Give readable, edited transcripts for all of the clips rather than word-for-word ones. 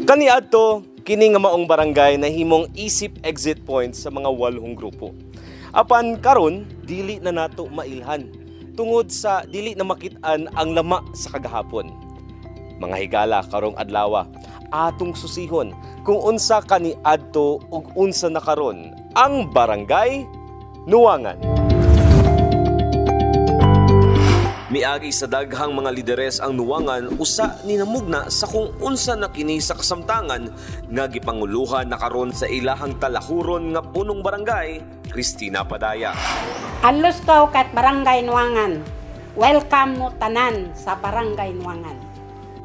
Kaniadto kini nga maong barangay na himong isip exit point sa mga 8 grupo. Apan karon dili na nato mailhan tungod sa dili na makit-an ang lama sa kagahapon. Mga higala karong adlaw atong susihon kung unsa kaniadto ug unsa na karon ang barangay Nuwangan. Miagi sa daghang mga lideres ang Nuwangan usa ni namugna sa kung unsa na kini sa kasamtangan nga gipanguluhan na karon sa ilahang talahuron nga punong barangay, Cristina Padaya. Alos ko kat barangay Nuwangan. Welcome mo tanan sa barangay Nuwangan.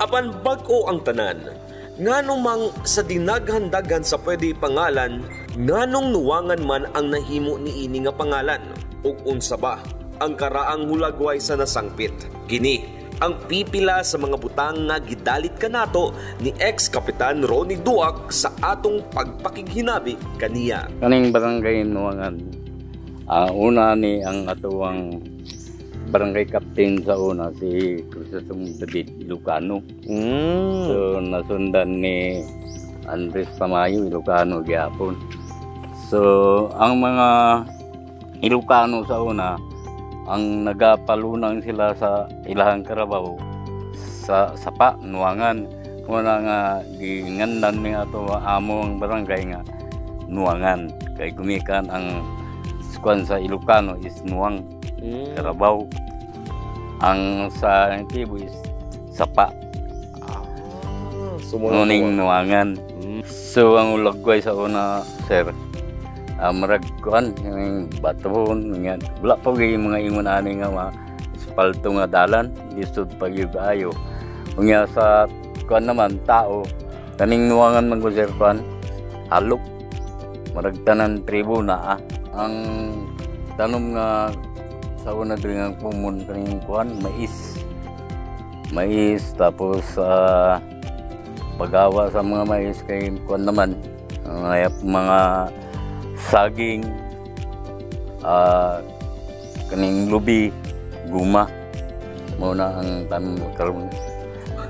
Apan bag-o ang tanan, nganong mang sa dinaghan-daghan sa pwede pangalan, nganong Nuwangan man ang nahimo niini nga pangalan ug unsa ba ang karaang hulagway sa nasangpit. Kini ang pipila sa mga butang nga gidalit kanato ni ex-kapitan Ronnie Duac sa atong pagpakighinabi kaniya. Kaning barangay Nuwangan, una ni ang atuwang barangay captain sa una si Crisostom David Ilocano. So nasundan ni Andres Tamayo Ilocano gyapon. So ang mga Ilocano sa una ang nagapalunang sila sa ilahang karabaw sa Sapa Nuwangan. Una nga gingandan ni ato amo ang barangay nga Nuwangan kay gumikan ang skuan sa Ilocano is Nuwang Karabaw. Ang sa Tibo is Sapa. Nuning Nuwangan. So ang ulagway sa una, sir, maragkuan yung baton nga wala pa gyud mga ingon ani nga espalto nga dalan lisod pa gyud ayo. Unya sa kuan naman tao kaning Nuwangan man sir kuan halok maragtanan tribo na ang tanom nga sa una diri nga pumun kaning kuan mais tapos pagawa sa mga mais kay kuan naman mga saging, kaning lubi, guma, muna ang tanong karon.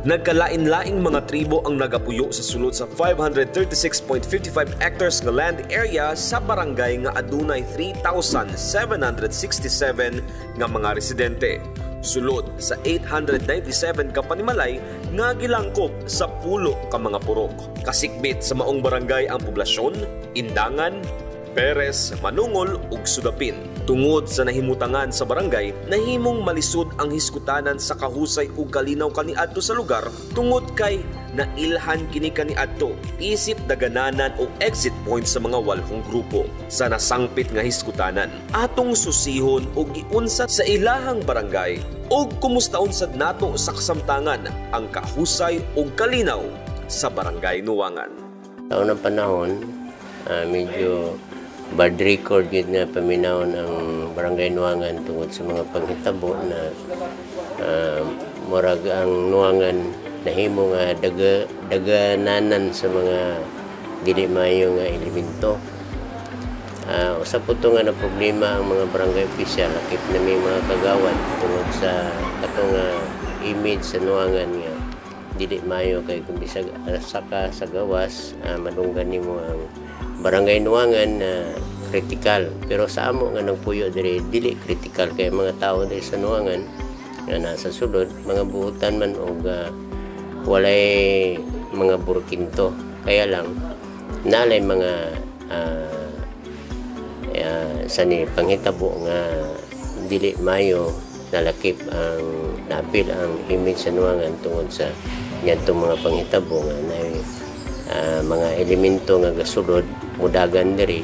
Nagkalain-laing mga tribo ang nagapuyo sa sulod sa 536.55 hectares nga land area sa barangay nga adunay 3,767 nga mga residente. Sulod sa 897 ka panimalay nga gilangkop sa 10 ka mga purok. Kasikbit sa maong barangay ang poblasyon, Indangan, Perez, Manungol ug Sudapin. Tungod sa nahimutangan sa barangay, nahimong malisod ang hiskutanan sa kahusay ug kalinaw kaniadto sa lugar tungod kay nailhan kini kaniadto isip dagananan o exit point sa mga 8 grupo sa nasangpit nga hiskutanan. Atong susihon og giunsa sa ilahang barangay ug kumusta unsad nato sa kasamtangan ang kahusay ug kalinaw sa barangay Nuwangan. Sa unang panahon, medyo bad record yun nga paminahon ang barangay Nuwangan tungod sa mga panghitabo na murag ang Nuwangan nahimo nga dagananan sa mga dili maayo nga elemento. Usa po ito nga na problema ang mga barangay official lakip na may mga kagawad tungod sa katong image sa Nuwangan nga dili maayo kay kung bisag saka sa gawas madunggan nimo ang barangay Nuwangan na kritikal, pero sa amo nga nagpuyo diri dili kritikal kay mga tao diri sa Nuwangan nga nasa sulod mga buhutan man og walay mga burkinto, kaya lang nalay mga sani panghitabo nga dili mayo nalakip ang napil ang image sa Nuwangan tungod sa ngadtong mga panghitabo nga na mga elemento nga gasulod mudagan diri,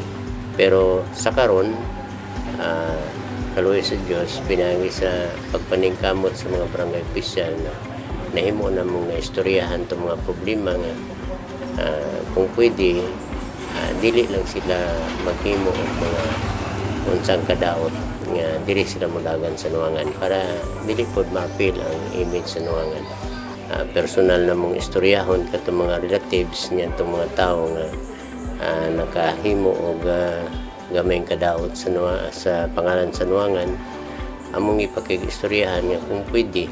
pero sa karon kaluoy sa Dios pinagi sa pagpaningkamot sa mga barangay official na nahimo na mga istoryahan to mga problema nga kung pwede dili lang sila maghimo og mga unsang kadaot nga diri sila mudagan sa Nuwangan para dili pod maapil ang image sa Nuwangan. Personal na mong istoryahon katong mga relatives niyan tong mga tao nga nakahimo og gamayng kadaot sa pangalan sa Nuwangan, among ipakig-istoryahan nga kung pwede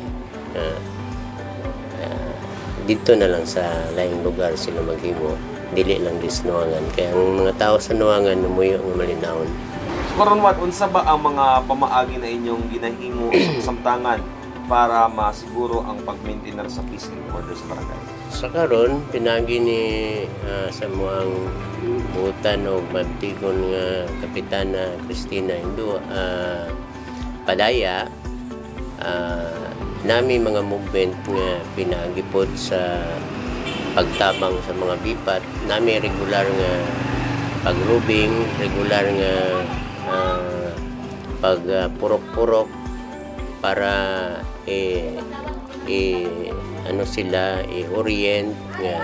dito na lang sa laing lugar sila maghimo, dili lang di sa Nuangan. Kaya ang mga tao sa Nuangan numuyo nga malinawon. So karon what unsa ba ang mga pamaagi na inyong ginahimo sa samtangan para masiguro ang pag-maintain sa peace and order sa barangay? Sa karon pinagi ni sa muang butan o mabtigon nga Kapitana Cristina Indo Padaya, nami mga movement nga pinagipod sa pagtabang sa mga bipat, nami regular nga pagrubing, regular nga pagpurok-purok para ano sila i-orient nga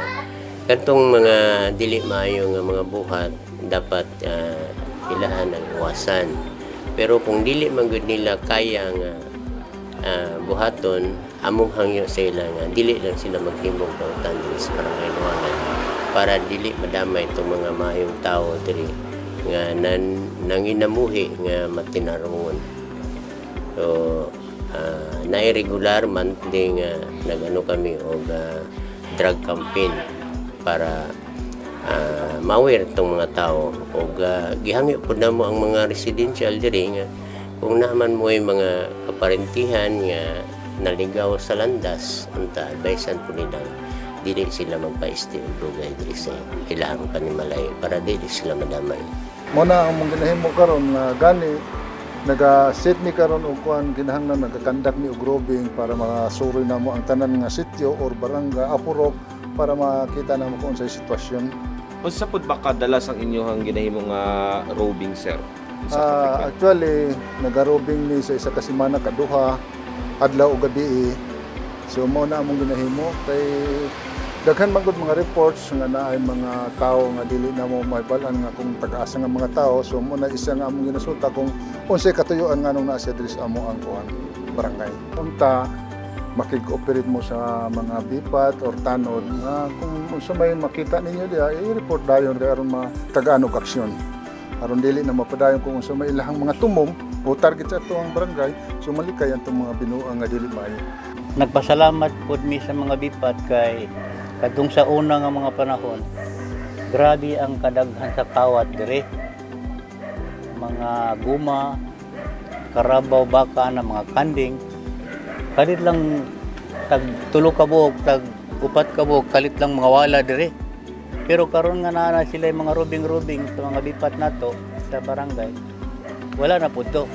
katong mga dili maayo nga mga buhat dapat ilaan ang iwasan. Pero kung dili man gud nila kaya nga buhaton, among hangyo sa ila nga dili lang sila maghimong kautan sa barangay Nuangan para dili madamay itong mga maayong tao diri nga nanginamuhi nga matinarungon. So na-regular monthly nga nagano kami og drug campaign para maware itong mga tao og gihangyo pud namo ang mga residential diri nga kung naman mo ay mga kaparentihan nga naligaw sa landas, unta advisean po nila dili sila magpa-stay o drugay diri sa ilang panimalay para dili sila madamay. Muna ang mga ginahimo karon nga gani naga-set ni karon og kuan kinahanglan nagakandak ni og robing para makasuroy namo ang tanan nga sitio or barangay apurok para makita namo kung sa sitwasyon. Unsa pud ba kadalas ang inyong ginahimo nga robing, sir? Actually, nagarobing ni sa isa ka semana kaduha adlaw o gabi. So mo na among ginahimo kay daghan man gud mga reports nga naay mga tao nga dili na mo mahibalan nga kung tag-asa nga mga tao. So mo na isa nga among ginasuta kung unsay katuyoan nga nung naa siya diri sa amo ang kuan barangay. Unta makig-operate mo sa mga bipat or tanod nga kung unsa may makita ninyo diha i-report dayon aron matagaan og aksyon. Aron dili na mapadayon kung unsa may ilahang mga tumong o target sa ato ang barangay, so malikay ang mga binuang nga dili maayo. Nagpasalamat pod mi sa mga bipat kay kadung sa una nga mga panahon. Grabe ang kadaghan sa kawat dire. Mga guma, karabaw, baka na mga kanding. Kalit lang tag tulo ka buok, tag upat ka buok, kalit lang mga wala dire. Pero karon nga na sila yung mga rubing-rubing sa mga bipat nato sa barangay. Wala na po to.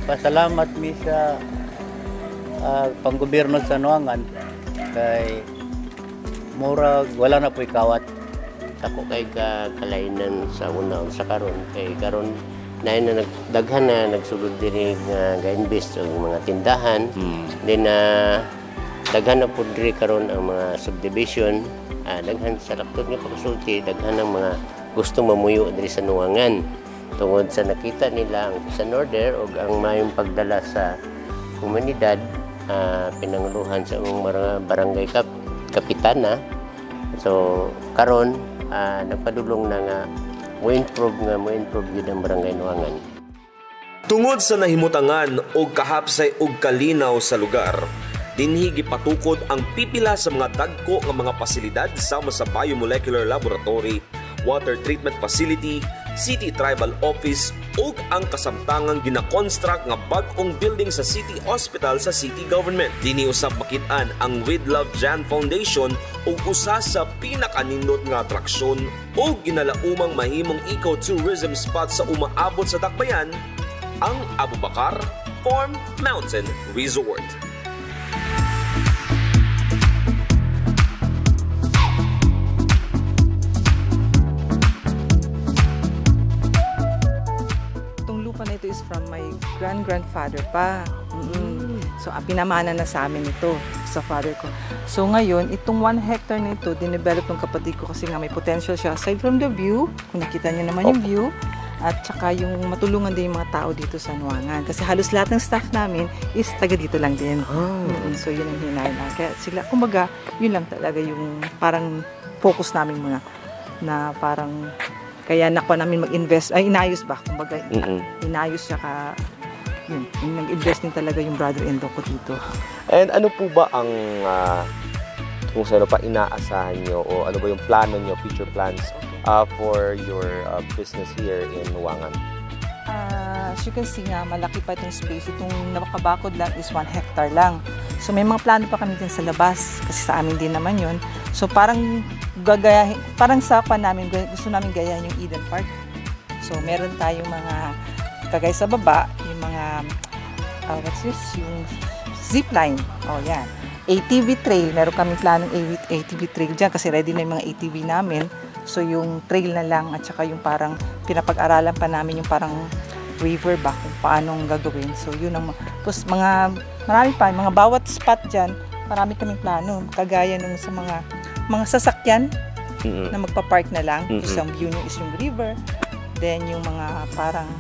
Pasalamat mi sa panggobyerno sa Nuangan kay murag wala na po ikawat. Ako kay kalainan sa una sa karon kay karon na daghan na nagsulod diri nga ga-invest og mga tindahan. Then daghan na po diri karon ang mga subdivision. Daghan sa laktod nga pagsulti, daghan ng mga gustong mamuyo diri sa Nuangan tungod sa nakita nila ang peace and order o ang mayong pagdala sa komunidad, pinanguluhan sa mga barangay kapitana. So karon nagpadulong na nga mo-improve yun ang barangay Nuangan. Tungod sa nahimutangan o kahapsay o kalinaw sa lugar, dinhi gipatukod ang pipila sa mga dagko nga mga pasilidad sama sa Biomolecular Laboratory, Water Treatment Facility, City Tribal Office ug ang kasamtangang gina-construct nga bag-ong building sa City Hospital sa City Government. Dinhi usab makit-an ang With Love Jan Foundation ug usa sa pinakanindot nga atraksyon o ginalaumang mahimong eco-tourism spot sa umaabot sa Dakbayan, ang Abu Bakar Farm Mountain Resort. Ito is from my grandfather pa. So pinamana na sa amin ito sa father ko. So ngayon, itong 1 hectare na ito, dinevelop ng kapatid ko kasi nga may potential siya. Aside from the view, kung nakita niyo naman yung view, at saka yung matulungan din yung mga tao dito sa Nuangan. Kasi halos lahat ng staff namin is taga dito lang din. So yun ang hinahin na. Kaya sila, kumbaga, yun lang talaga yung parang focus namin mga na parang kaya nakuha namin mag-invest, ay inayos ba? Kumbaga, inayos siya yun, nag-invest din talaga yung brother-in-law ko dito. And ano po ba ang kung saan pa inaasahan nyo o ano ba yung plano nyo, future plans for your business here in Nuangan? As you can see nga, malaki pa itong space. Itong nakabakod lang is 1 hectare lang. So may mga plano pa kami din sa labas kasi sa amin din naman yun. So parang gagayahin, parang sa namin, gusto namin gayahin yung Eden Park. So meron tayong mga kagaya sa baba, yung mga what's this? Yung zipline. Oh, yan. ATV trail. Meron kaming planong ATV trail dyan kasi ready na yung mga ATV namin. So yung trail na lang at saka yung parang pinapag-aralan pa namin yung parang river ba kung paanong gagawin. So yun ang tapos marami pa, mga bawat spot dyan, marami kaming plano. Kagaya nung sa mga sasakyan na magpa-park na lang. Isang view nyo is yung river. Then yung mga parang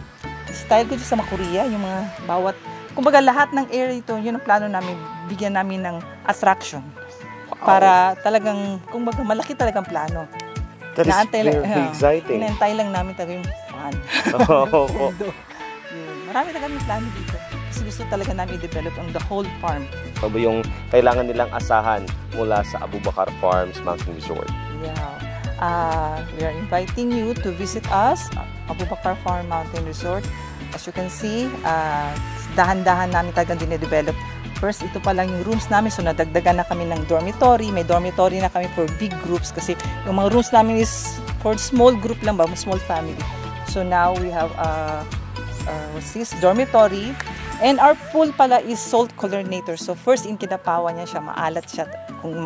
style ko dyan sa Korea, yung mga bawat kumbaga lahat ng area ito, yun ang plano namin, bigyan namin ng attraction. Para talagang, kumbaga malaki talagang plano. That is very exciting. Inaantay lang namin talaga yung fan. Marami talaga yung plano dito. Kasi gusto talaga namin i-develop ang the whole farm. Ano ba yung kailangan nilang asahan mula sa Abubakar Farms Mountain Resort? Yeah. We are inviting you to visit us, Abubakar Farm Mountain Resort. As you can see, dahan-dahan namin talagang dinedevelop. First, ito pa lang yung rooms namin. So, nadagdagan na kami ng dormitory. May dormitory na kami for big groups kasi yung mga rooms namin is for small group lang ba, small family. So, now we have what's this? Dormitory. And our pool pala is salt chlorinator. So, first, in Kidapawan niya siya, maalat siya. Kung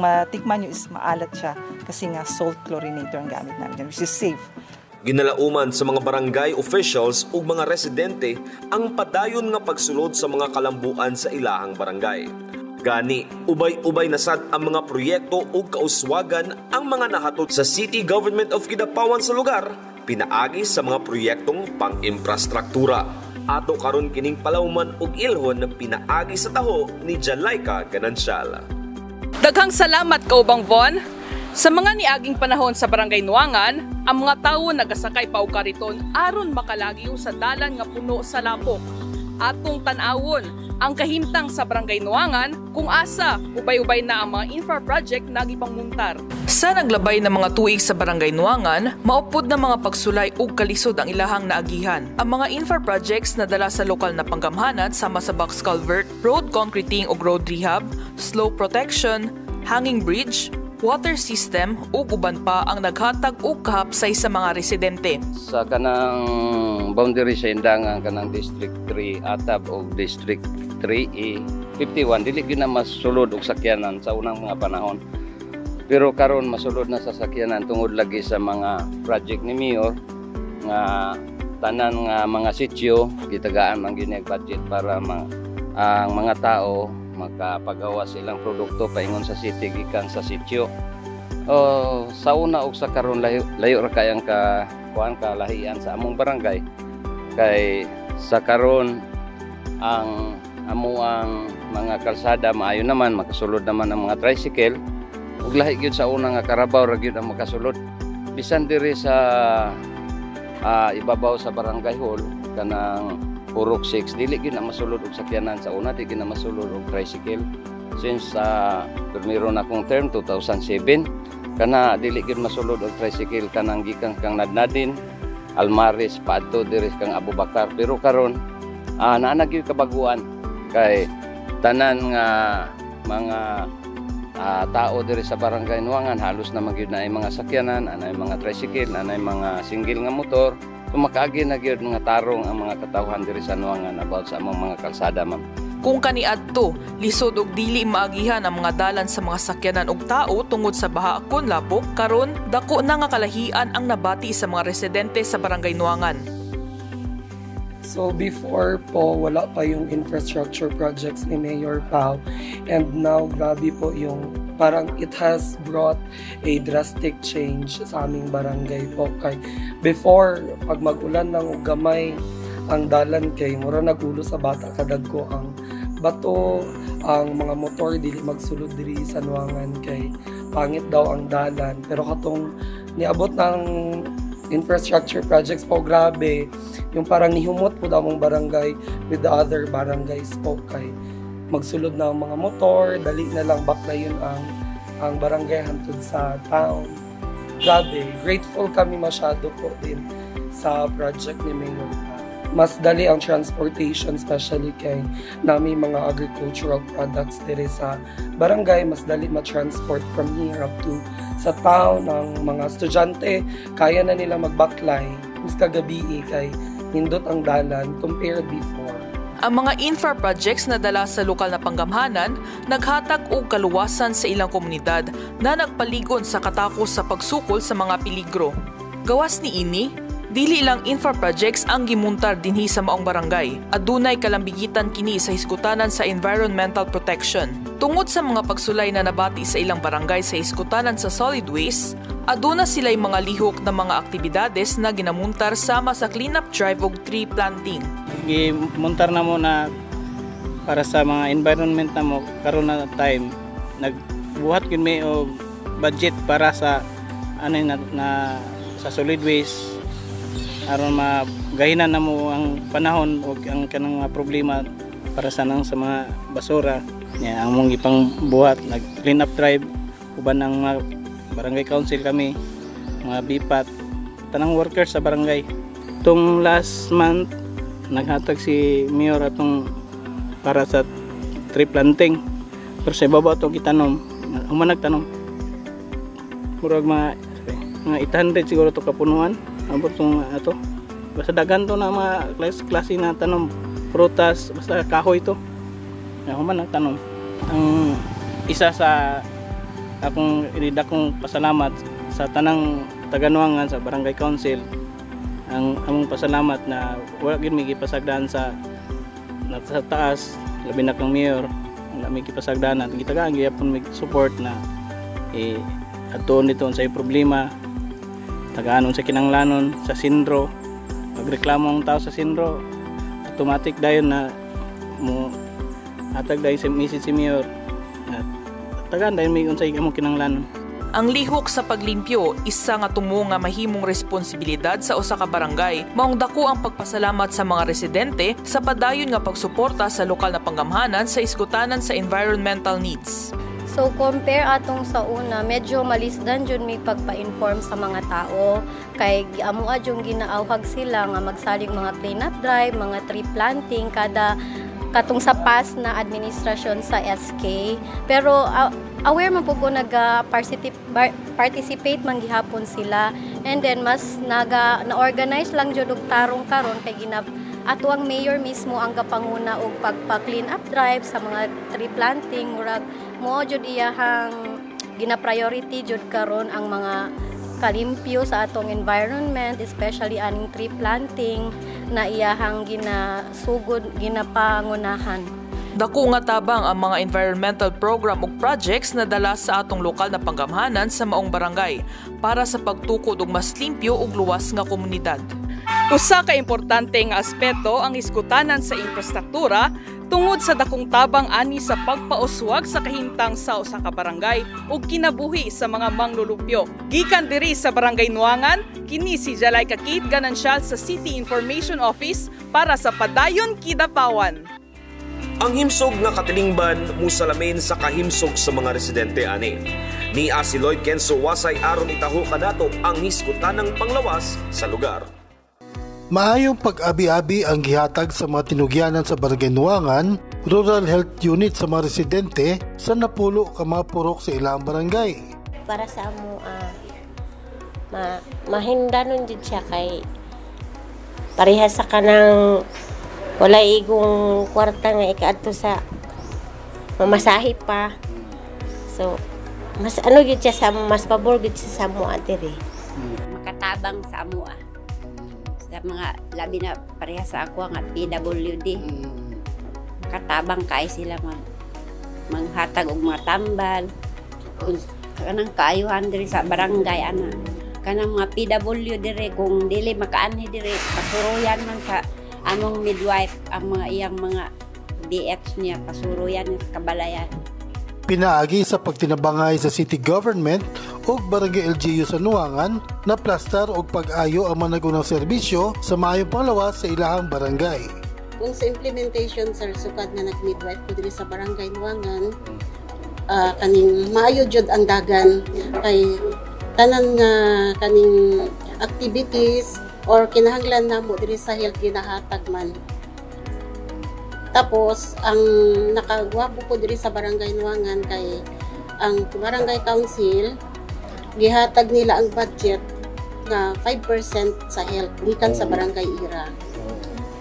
matikman nyo is maalat siya kasi nga salt chlorinator ang gamit namin, which is safe. Ginalauman sa mga barangay officials ug mga residente ang padayon nga pagsulod sa mga kalambuan sa ilahang barangay. Gani, ubay-ubay na sad ang mga proyekto ug kauswagan ang mga nahatod sa City Government of Kidapawan sa lugar, pinaagi sa mga proyektong pang-infrastruktura. Ato karon kining palawman ug ilhon ng pinaagi sa taho ni Jalaika Ganancial. Daghang salamat kaubang Von. Sa mga niaging panahon sa Barangay Nuangan, ang mga tawo nagasakay pa og kariton aron makalagyo sa dalan nga puno sa lapok. Atong tan-awon ang kahimtang sa Barangay Nuangan kung asa ubay-ubay na ang mga infra project nagipangmuntar. Sa naglabay ng mga tuig sa Barangay Nuangan, maupod na mga pagsulay ug kalisod ang ilahang naagihan. Ang mga infra projects na dala sa lokal na panggamhanan sama sa box culvert, road concreting ug road rehab, slope protection, hanging bridge, water system ug uban pa ang naghatag og kahapsay sa mga residente. Sa kanang boundary sa Indangan, kanang District 3 Atab o District 3E 51 dili gyud na masulod og sakyanan sa unang mga panahon. Pero karon masulod na sa sakyanan tungod lagi sa mga project ni Mayor nga tanan nga mga sitio gitagaan ang ginag budget para ang mga tao makapagawa silang produkto paingon sa city gikan sa sitio. Sa una og sa karon layo ra kay ang kalahian sa among barangay kay sa karon ang amuang mga kalsada maayo naman, makasulod naman ang mga tricycle ug lahi gyud sa una nga karabaw ra gyud ang makasulod. Bisan diri sa ibabaw sa barangay hall kanang Purok 6, dili gyud na masulod og sakyanan sa una, di gyud na masulod og tricycle. Since primero na akong term 2007, kana dili gyud masulod og tricycle kanang gikan kang Nadnadin, Almaris paadto diri kang Abubakar. Pero karon naa gyud kabaguan kay tanan nga mga tao diri sa Barangay Nuangan halos na magyud na ay mga sakyanan, anay mga tricycle, anay mga single nga motor. Makaagi na gyud mga tarong ang mga katawhan diri sa Nuangan about sa among mga kalsada, ma'am. Kung kaniadto, lisod og dili maagihan ang mga dalan sa mga sakyanan og tao tungod sa baha kon lapok, karon dako na nga kalahian ang nabati sa mga residente sa Barangay Nuangan. So before po, wala pa yung infrastructure projects ni Mayor Pao, and now grabe po yung parang it has brought a drastic change sa aming barangay po. Kay before, pag mag-ulan ng gamay ang dalan kay mura nagulo sa bata kadagko ang bato, ang mga motor dili magsulod diri sa Nuangan kay pangit daw ang dalan. Pero katong niabot ng infrastructure projects po, grabe. Yung parang nihumot po daw mong barangay with the other barangays po kay magsulod na ang mga motor, dali na lang bakla yun ang barangay hantod sa town. Grabe, grateful kami masyado po din sa project ni Mayor. Mas dali ang transportation, especially kay nami mga agricultural products dire sa barangay, mas dali ma-transport from here up to sa town. Ang mga estudyante, kaya na nila magbaklay mas kagabi kay nindot ang dalan compared before. Ang mga infra projects na dala sa lokal na panggamhanan naghatag og kaluwasan sa ilang komunidad na nagpaligon sa katakos sa pagsukol sa mga peligro. Gawas ni ini, dili lang infra projects ang gimuntar dinhi sa maong barangay. Adunay kalambigitan kini sa hiskutanan sa environmental protection. Tungod sa mga pagsulay na nabati sa ilang barangay sa hiskutanan sa solid waste, aduna sila'y mga lihok na mga aktibidades na ginamuntar sama sa cleanup drive ug tree planting. Gimuntar na mo na para sa mga environment na mo karon na time nagbuhat gyud may og budget para sa na sa solid waste aron magahinan na mo ang panahon o ang kanang mga problema para sa mga basura. Ang mong ipang buhat nag clean up drive uban ng mga barangay council kami, mga bipat, tanang workers sa barangay. Itong last month naghatag si Mayor atong para sa tree planting. Pero sa baba itong itanom, human nagtanom. Murag mga 800 siguro ito kapunuan. Abot itong ito. Basta dagan to na mga klase na tanom. Prutas, basta kahoy ito. Human nagtanom. Ang isa sa akong pasalamat sa tanang Taganuangan sa Barangay Council, ang among pasalamat na wala gyud mi gipasagdan sa taas, labi na kang mayor, wala mi gipasagdanan. Gitagaan gyapon mi support na adton nito sa problema. Tagaanon sa kinanglanon sa sindro, magreklamo ang tao sa sindro, automatic dayon na mo atag dayon sa message si mayor at tagaan dayon may unsay among kinanglanon. Ang lihok sa paglimpyo isa nga tumo nga mahimong responsibilidad sa usa ka barangay. Maong dako ang pagpasalamat sa mga residente sa padayon nga pagsuporta sa lokal na panggamhanan sa iskutanan sa environmental needs. So compare atong sa una, medyo malisdan jud mi pagpa-inform sa mga tao kay amo adjong ginaawhag sila nga magsalig mga cleanup drive, mga tree planting katong sa past na administrasyon sa SK. Pero aware man pud ko participate man gihapon sila, and then mas na-organize lang jud og tarong karon kay ato ang mayor mismo ang gapanguna og pagpa-clean up drive sa mga tree planting. Murag mo jud iyahang gina-priority jud karon ang mga kalimpyo sa atong environment, especially aning tree planting na iyahang ginasugod, ginapangunahan. Dako nga tabang ang mga environmental program ug projects na dala sa atong lokal na panggamhanan sa maong barangay para sa pagtukod og mas limpyo ug luwas nga komunidad. Usa ka importante nga aspeto ang iskutanan sa infrastruktura tungod sa dakong tabang ani sa pagpauswag sa kahimtang sa usa ka barangay ug kinabuhi sa mga manglulupyo. Gikan diri sa Barangay Nuangan, kini si Jalay Kakit Ganansyal sa City Information Office para sa Padayon Kidapawan. Ang himsog nga katilingban musalamin sa kahimsog sa mga residente ani. Ni si Lloyd Kenzo wasay aron itaho kanato ang hiskutanang panglawas sa lugar. Maayong pag-abi-abi ang gihatag sa mga tinugyanan sa Barangay Nuangan, Rural Health Unit sa mga residente sa napulo ka mga purok sa ilang barangay. Para sa amo, mahindanon din siya kay parehas sa kanang wala igong kwarta nga ikaadto sa mamasahi pa. So, mas gid siya sa mas pabor gid siya sa amo diri. Makatabang sa amo sa mga labi na pareha sa ako nga PWD. Katabang kay sila manghatag og mga tambal. Kanang kaayuhan diri sa barangay ana. Kanang mga PWD dire kung dili makaanhi dire pasuruyan man sa among midwife ang mga iyang mga BX niya pasuruyan sa kabalayan. Pinaagi sa pagtinabangay sa city government ug Barangay LGU sa Nuangan na plastar ug pag-ayo ang managunang serbisyo sa maayong panglawas sa ilahang barangay. Kung sa implementation sir sukad nga nag-midwife ko diri sa Barangay Nuangan, kaning maayo jud ang dagan kay tanan nga kaning activities or kinahanglan namo diri sa health ginahatag man. Tapos ang nakagwapo ko diri sa Barangay Nuangan kay ang Barangay Council gihatag nila ang budget na 5% sa health gikan sa Barangay Ira.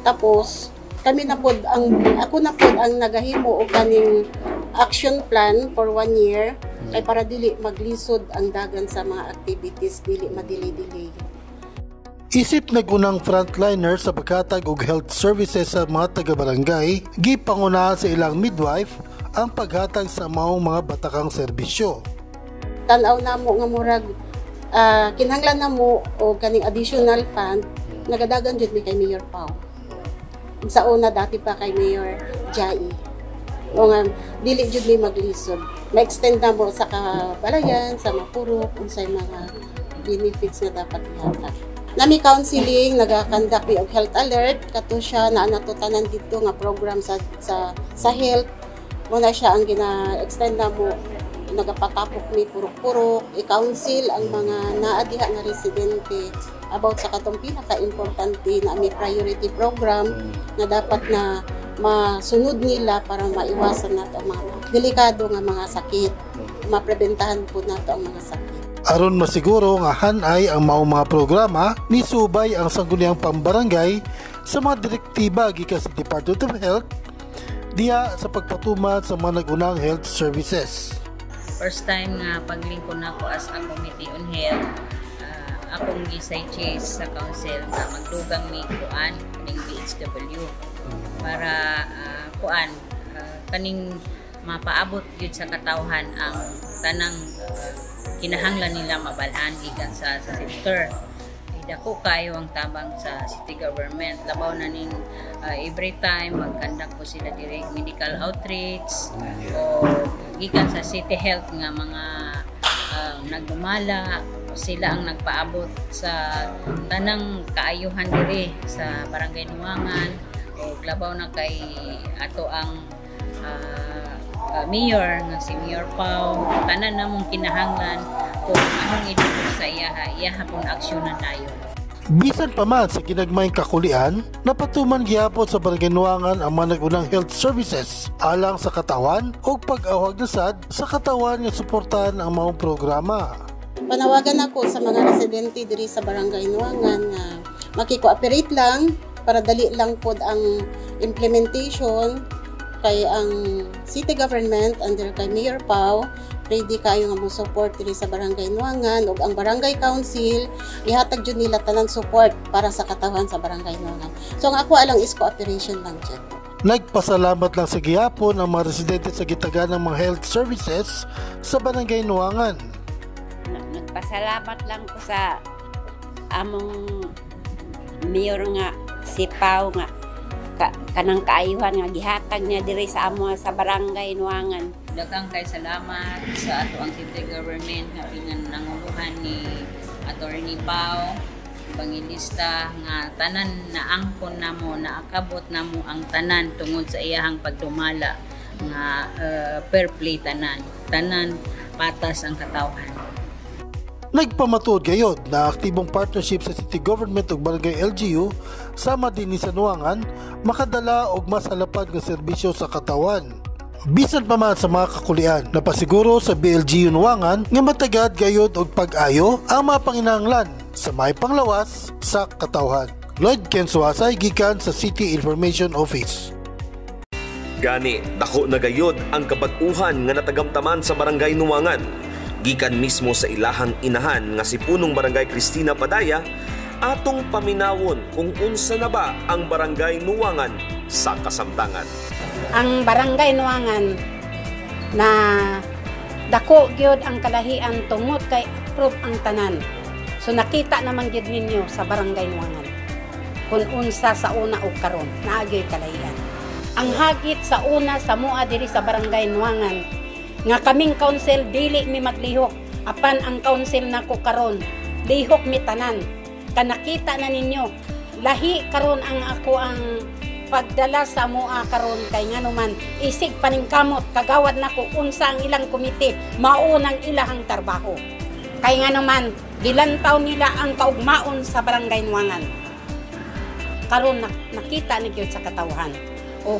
Tapos kami na pod ako na pod ang nagahimo og kaning action plan for 1 year kay para dili maglisod ang dagan sa mga activities, dili madili-delay. Isip nagunang frontliner sa paghatag og health services sa mga taga-barangay, gipangunahan sa ilang midwife ang paghatag sa maong mga batakang serbisyo. Tan-aw namo nga murag kinahanglan namo og kaning additional fund nagadagan jud mi kay Mayor Pao. Sa una dati pa kay Mayor Jai. O nga dili jud mi maglisod. Ma-extend na mo sa kabalayan, sa mapurok, unsay mga benefits nga dapat ihatag. Nami counseling, nagakandak mi og health alert, kato siya na natutanan dito nga program sa health. Muna siya ang gina-extend na mo, nagapatapok mi purok-purok, i-counsel ang mga naadiha nga residente about sa katong pinaka-importante na may priority program na dapat na masunod nila para maiwasan nato ang mga delikado nga mga sakit, mapreventahan po nato ang mga sakit. Aron masiguro nga hanay ang maong mga programa, nisubay ang sangguniang pambarangay sa mga direktiba gikan sa Department of Health diya sa pagpatuman sa mga nagunang health services. First time nga paglingkod nako as a committee on health, akong gisay chase sa council nga magdugang ni kuan kaning BHW para kaning mapaabot gyud sa katawhan ang tanang kinahanglan nila mabalaan gikan sa sector. Dako kayo ang tabang sa city government. Labaw na nin every time magkandak po sila direct medical outreach o gikan sa city health nga mga nagdumala sila ang nagpaabot sa tanang kaayuhan diri sa Barangay Nuangan o labaw na kay ato ang mayor nga si Mayor Pao, tanan namong kinahanglan kung anong idukot sa iyaha pong aksyonan tayo. Bisan pa man sa ginagmayng kakulian, napatuman gihapon sa Barangay Nuangan ang mga nagunang health services alang sa katawan o pag-awag na sad sa katawan nga suportahan ang maong programa. Panawagan ako sa mga residente diri sa Barangay Nuangan nga makiko-operate lang para dali lang pod ang implementation kay ang city government under kay Mayor Pao ready kayo nga mo support diri sa Barangay Nuangan ug ang Barangay Council ihatag jud nila tanang support para sa katawan sa Barangay Nuangan. So ang ako alang is cooperation lang jud. Nagpasalamat lang sa gihapon ang mga residente sa gitagan ng mga health services sa Barangay Nuangan. Nagpasalamat lang ko sa among mayor nga si Pao nga kanang kaayuhan nga gihatag niya diri sa amo sa Barangay Nuangan. Daghang kay salamat sa ato ang city government nga pinanguluhan ni Attorney Pao, Bangilista nga tanan na angkon namo naakabot namo ang tanan tungod sa iyahang pagdumala nga fair play tanan patas ang katawhan. Nagpamatud gayod na aktibong partnership sa city government ug Barangay LGU sama din ni sa Nuangan makadala og mas alapad nga serbisyo sa katawan. Bisan pa man sa mga kakulian, napasiguro sa BLGU Nuangan nga matagad gayod og pag-ayo ang mga panginahanglan sa may panglawas sa katawhan. Lloyd Kensuasay gikan sa City Information Office. Gani, dako na gayod ang kabag-uhan nga natagamtaman sa Barangay Nuangan. Gikan mismo sa ilahang inahan nga si Punong Barangay Cristina Padaya, atong paminawon kung unsa na ba ang Barangay Nuangan sa kasamtangan. Ang Barangay Nuangan na dako gyud ang kalahian tungod kay approve ang tanan. So nakita naman gyud ninyo sa Barangay Nuangan kung unsa sa una o karon naagay kalahian. Ang hagit sa una sa mua diri sa Barangay Nuangan nga kaming council dili mi maglihok Apan ang council nako karon, lihok mi tanan. Kanakita na ninyo, lahi karon ang ako ang pagdala sa mua karon kay nganuman isig paningkamot kagawad nako unsa ang ilang komite maunang ilahang trabaho. Kay nganuman gilantaw nila ang kaugmaon sa barangay Nuangan. Karon nakita ni gyud sa katawhan. O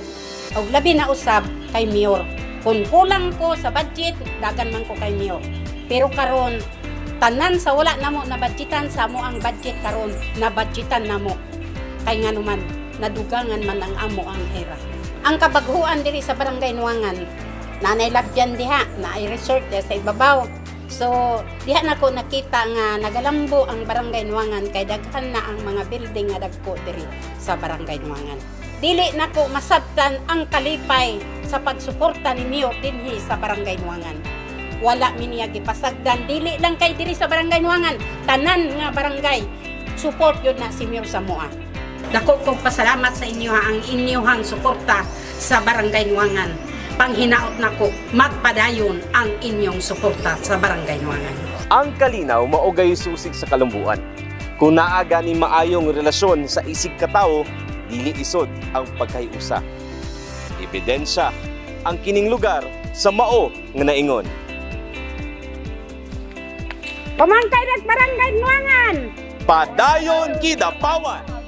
labi na usab kay mayor. Kung kulang ko sa budget, dagan man ko kay mayor. Pero karon tanan sa wala namo na budgetan sa mo ang budget karon na budgetan namo. Kay nganuman nadugangan man ang amo ang era. Ang kabaghuan diri sa barangay Nuangan, nanay labyan diha, na ay resort diha sa ibabaw. So, diha na ko nakita nga nagalambo ang barangay Nuangan kay daghan na ang mga building nga dagko diri sa barangay Nuangan. Dili na ko masabtan ang kalipay sa pagsuporta ni Mayor dinhi sa barangay Nuangan. Wala mi niya gipasagdan, dili lang kay diri sa barangay Nuangan, tanan nga barangay support yun na si Mayor sa mua. Dako kong pasalamat sa inyo ang inyong suporta sa barangay Nuangan. Panghinaot nako magpadayon ang inyong suporta sa barangay Nuangan. Ang kalinaw maugay susig sa kalambuan. Kung naaga ni maayong relasyon sa isig katao, dili isod ang pagkayusa. Ebidensya ang kining lugar sa mao nga naingon. Pamangkay ng barangay Nuangan! Padayon kidapawan!